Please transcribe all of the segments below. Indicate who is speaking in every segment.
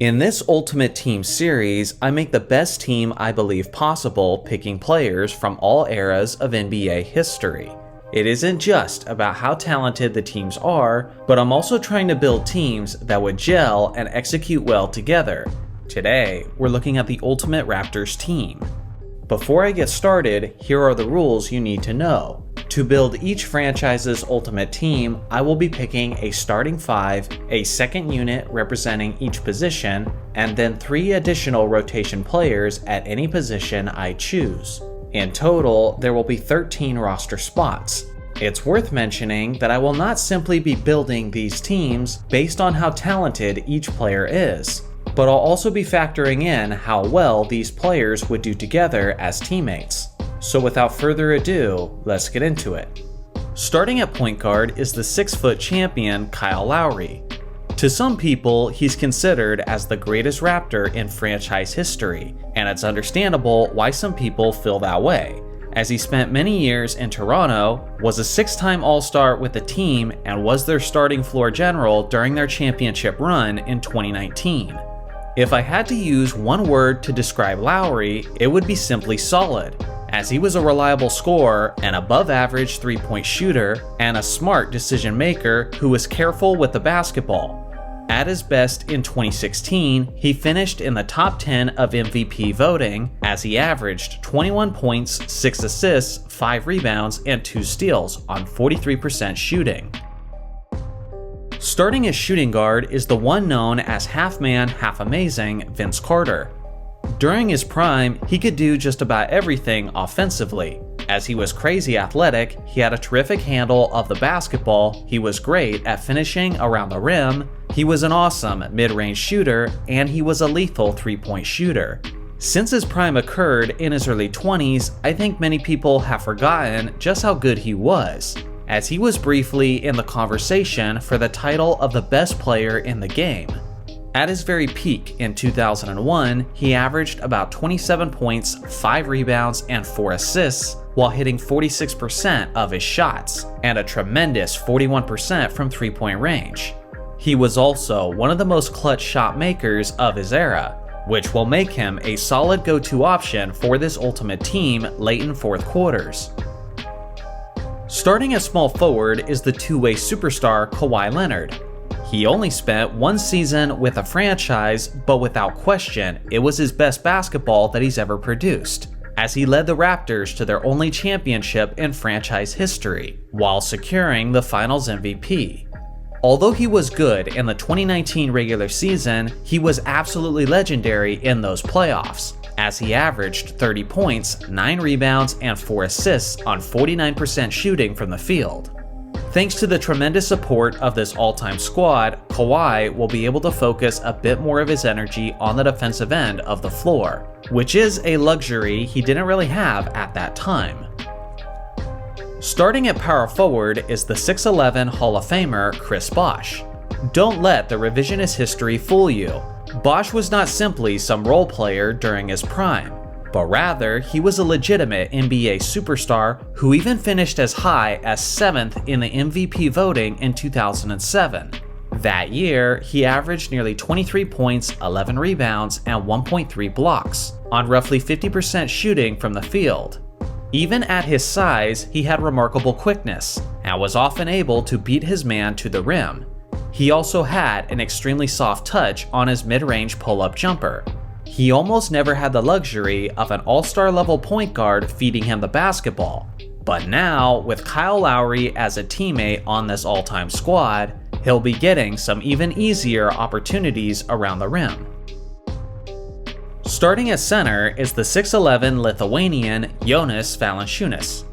Speaker 1: In this Ultimate Team series, I make the best team I believe possible, picking players from all eras of NBA history. It isn't just about how talented the teams are, but I'm also trying to build teams that would gel and execute well together. Today, we're looking at the Ultimate Raptors team. Before I get started, here are the rules you need to know. To build each franchise's ultimate team, I will be picking a starting 5, a second unit representing each position, and then 3 additional rotation players at any position I choose. In total, there will be 13 roster spots. It's worth mentioning that I will not simply be building these teams based on how talented each player is, but I'll also be factoring in how well these players would do together as teammates. So without further ado, let's get into it. Starting at point guard is the 6-foot champion Kyle Lowry. To some people, he's considered as the greatest Raptor in franchise history, and it's understandable why some people feel that way, as he spent many years in Toronto, was a 6-time All-Star with the team, and was their starting floor general during their championship run in 2019. If I had to use one word to describe Lowry, it would be simply solid, as he was a reliable scorer, an above-average three-point shooter, and a smart decision maker who was careful with the basketball. At his best in 2016, he finished in the top 10 of MVP voting, as he averaged 21 points, 6 assists, 5 rebounds, and 2 steals on 43% shooting. Starting as shooting guard is the one known as half-man, half-amazing Vince Carter. During his prime, he could do just about everything offensively. As he was crazy athletic, he had a terrific handle of the basketball, he was great at finishing around the rim, he was an awesome mid-range shooter, and he was a lethal three-point shooter. Since his prime occurred in his early 20s, I think many people have forgotten just how good he was, as he was briefly in the conversation for the title of the best player in the game. At his very peak in 2001, he averaged about 27 points, 5 rebounds, and 4 assists, while hitting 46% of his shots, and a tremendous 41% from three-point range. He was also one of the most clutch shot makers of his era, which will make him a solid go-to option for this ultimate team late in fourth quarters. Starting at small forward is the two-way superstar Kawhi Leonard. He only spent one season with a franchise, but without question, it was his best basketball that he's ever produced, as he led the Raptors to their only championship in franchise history, while securing the Finals MVP. Although he was good in the 2019 regular season, he was absolutely legendary in those playoffs, as he averaged 30 points, 9 rebounds, and 4 assists on 49% shooting from the field. Thanks to the tremendous support of this all-time squad, Kawhi will be able to focus a bit more of his energy on the defensive end of the floor, which is a luxury he didn't really have at that time. Starting at power forward is the 6'11 Hall of Famer Chris Bosh. Don't let the revisionist history fool you. Bosh was not simply some role player during his prime, but rather he was a legitimate NBA superstar who even finished as high as 7th in the MVP voting in 2007. That year, he averaged nearly 23 points, 11 rebounds, and 1.3 blocks, on roughly 50% shooting from the field. Even at his size, he had remarkable quickness, and was often able to beat his man to the rim. He also had an extremely soft touch on his mid-range pull-up jumper. He almost never had the luxury of an all-star level point guard feeding him the basketball. But now, with Kyle Lowry as a teammate on this all-time squad, he'll be getting some even easier opportunities around the rim. Starting at center is the 6'11 Lithuanian Jonas Valanciunas.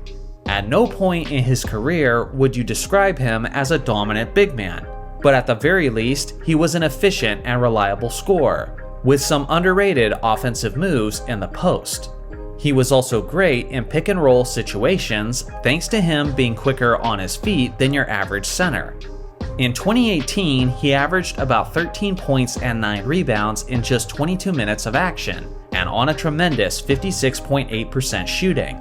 Speaker 1: At no point in his career would you describe him as a dominant big man, but at the very least, he was an efficient and reliable scorer, with some underrated offensive moves in the post. He was also great in pick and roll situations thanks to him being quicker on his feet than your average center. In 2018, he averaged about 13 points and 9 rebounds in just 22 minutes of action, and on a tremendous 56.8% shooting.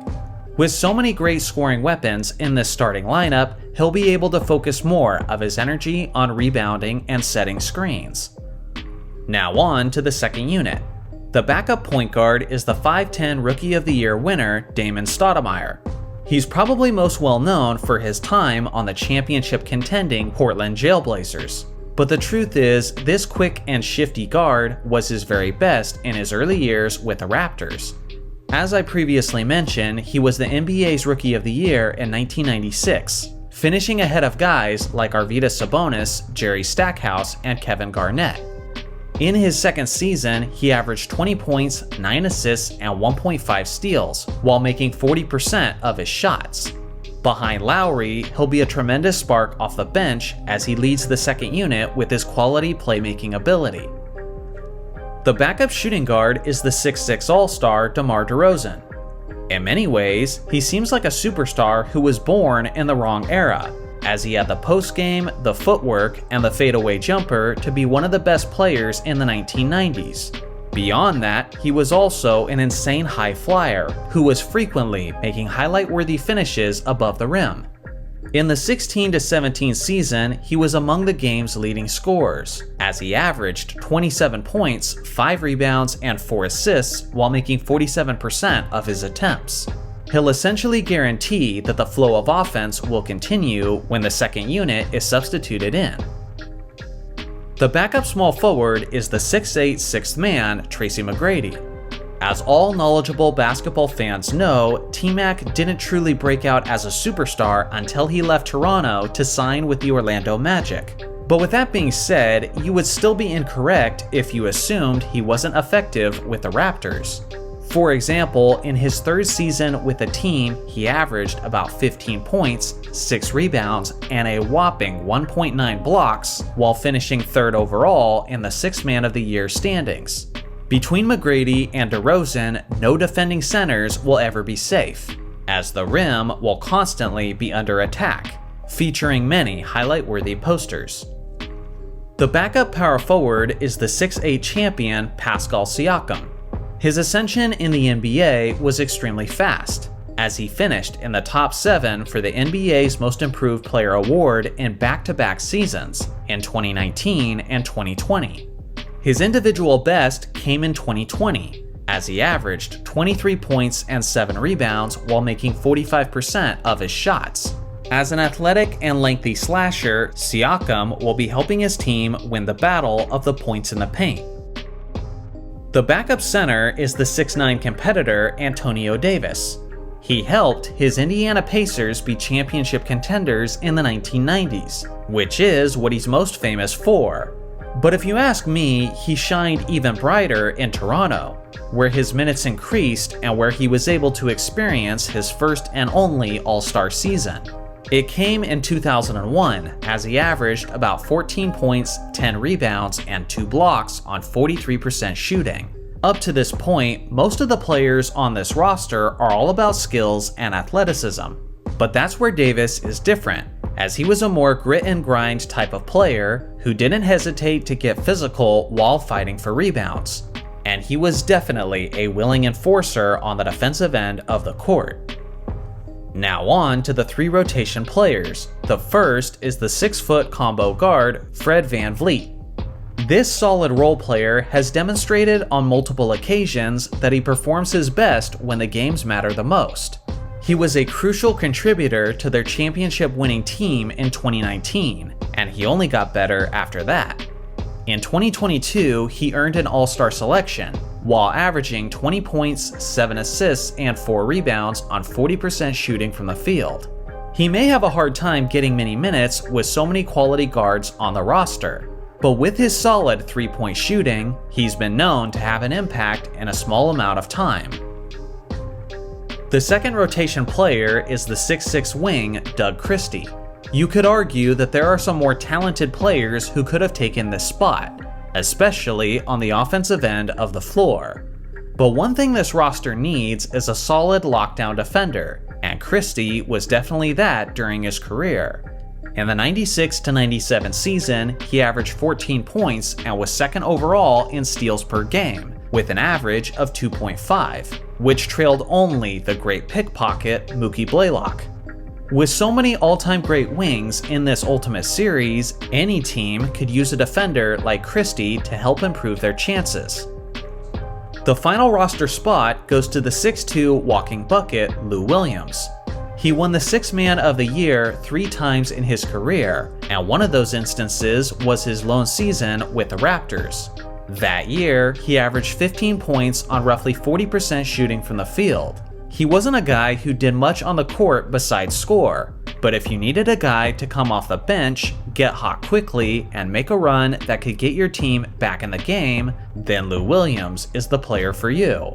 Speaker 1: With so many great scoring weapons in this starting lineup, he'll be able to focus more of his energy on rebounding and setting screens. Now on to the second unit. The backup point guard is the 5'10" Rookie of the Year winner, Damon Stoudamire. He's probably most well known for his time on the championship contending Portland Trailblazers. But the truth is, this quick and shifty guard was his very best in his early years with the Raptors. As I previously mentioned, he was the NBA's Rookie of the Year in 1996, finishing ahead of guys like Arvydas Sabonis, Jerry Stackhouse, and Kevin Garnett. In his second season, he averaged 20 points, 9 assists, and 1.5 steals, while making 40% of his shots. Behind Lowry, he'll be a tremendous spark off the bench as he leads the second unit with his quality playmaking ability. The backup shooting guard is the 6'6" All-Star Demar DeRozan. In many ways, he seems like a superstar who was born in the wrong era, as he had the post-game, the footwork, and the fadeaway jumper to be one of the best players in the 1990s. Beyond that, he was also an insane high flyer, who was frequently making highlight-worthy finishes above the rim. In the 16-17 season, he was among the game's leading scorers, as he averaged 27 points, 5 rebounds, and 4 assists while making 47% of his attempts. He'll essentially guarantee that the flow of offense will continue when the second unit is substituted in. The backup small forward is the 6'8" sixth man, Tracy McGrady. As all knowledgeable basketball fans know, T-Mac didn't truly break out as a superstar until he left Toronto to sign with the Orlando Magic. But with that being said, you would still be incorrect if you assumed he wasn't effective with the Raptors. For example, in his third season with the team, he averaged about 15 points, 6 rebounds, and a whopping 1.9 blocks, while finishing third overall in the Sixth Man of the Year standings. Between McGrady and DeRozan, no defending centers will ever be safe, as the rim will constantly be under attack, featuring many highlight-worthy posters. The backup power forward is the 6'8" champion Pascal Siakam. His ascension in the NBA was extremely fast, as he finished in the top 7 for the NBA's Most Improved Player award in back-to-back seasons in 2019 and 2020. His individual best came in 2020, as he averaged 23 points and 7 rebounds while making 45% of his shots. As an athletic and lengthy slasher, Siakam will be helping his team win the battle of the points in the paint. The backup center is the 6'9" competitor Antonio Davis. He helped his Indiana Pacers be championship contenders in the 1990s, which is what he's most famous for. But if you ask me, he shined even brighter in Toronto, where his minutes increased and where he was able to experience his first and only All-Star season. It came in 2001, as he averaged about 14 points, 10 rebounds, and 2 blocks on 43% shooting. Up to this point, most of the players on this roster are all about skills and athleticism. But that's where Davis is different, as he was a more grit and grind type of player who didn't hesitate to get physical while fighting for rebounds. And he was definitely a willing enforcer on the defensive end of the court. Now on to the 3 rotation players. The first is the 6-foot combo guard, Fred VanVleet. This solid role player has demonstrated on multiple occasions that he performs his best when the games matter the most. He was a crucial contributor to their championship-winning team in 2019, and he only got better after that. In 2022, he earned an All-Star selection, while averaging 20 points, 7 assists, and 4 rebounds on 40% shooting from the field. He may have a hard time getting many minutes with so many quality guards on the roster, but with his solid 3-point shooting, he's been known to have an impact in a small amount of time. The second rotation player is the 6'6" wing, Doug Christie. You could argue that there are some more talented players who could have taken this spot, especially on the offensive end of the floor. But one thing this roster needs is a solid lockdown defender, and Christie was definitely that during his career. In the 96-97 season, he averaged 14 points and was second overall in steals per game, with an average of 2.5, which trailed only the great pickpocket Mookie Blaylock. With so many all-time great wings in this Ultimate Series, any team could use a defender like Christie to help improve their chances. The final roster spot goes to the 6'2" walking bucket, Lou Williams. He won the Sixth Man of the Year 3 times in his career, and one of those instances was his lone season with the Raptors. That year, he averaged 15 points on roughly 40% shooting from the field. He wasn't a guy who did much on the court besides score, but if you needed a guy to come off the bench, get hot quickly, and make a run that could get your team back in the game, then Lou Williams is the player for you.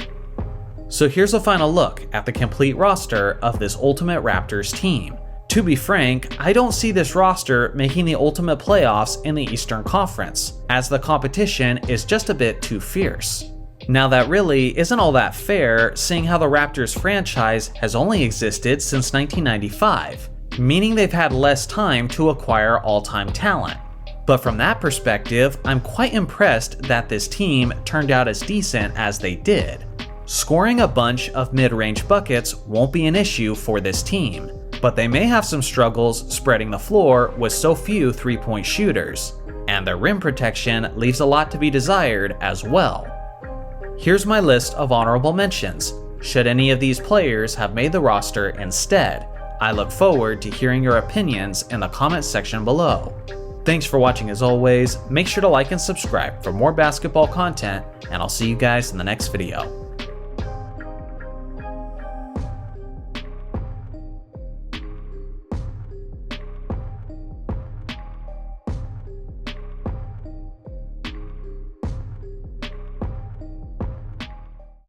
Speaker 1: So here's a final look at the complete roster of this Ultimate Raptors team. To be frank, I don't see this roster making the ultimate playoffs in the Eastern Conference, as the competition is just a bit too fierce. Now that really isn't all that fair, seeing how the Raptors franchise has only existed since 1995, meaning they've had less time to acquire all-time talent. But from that perspective, I'm quite impressed that this team turned out as decent as they did. Scoring a bunch of mid-range buckets won't be an issue for this team, but they may have some struggles spreading the floor with so few three-point shooters, and their rim protection leaves a lot to be desired as well. Here's my list of honorable mentions, should any of these players have made the roster instead. I look forward to hearing your opinions in the comments section below. Thanks for watching as always, make sure to like and subscribe for more basketball content, and I'll see you guys in the next video.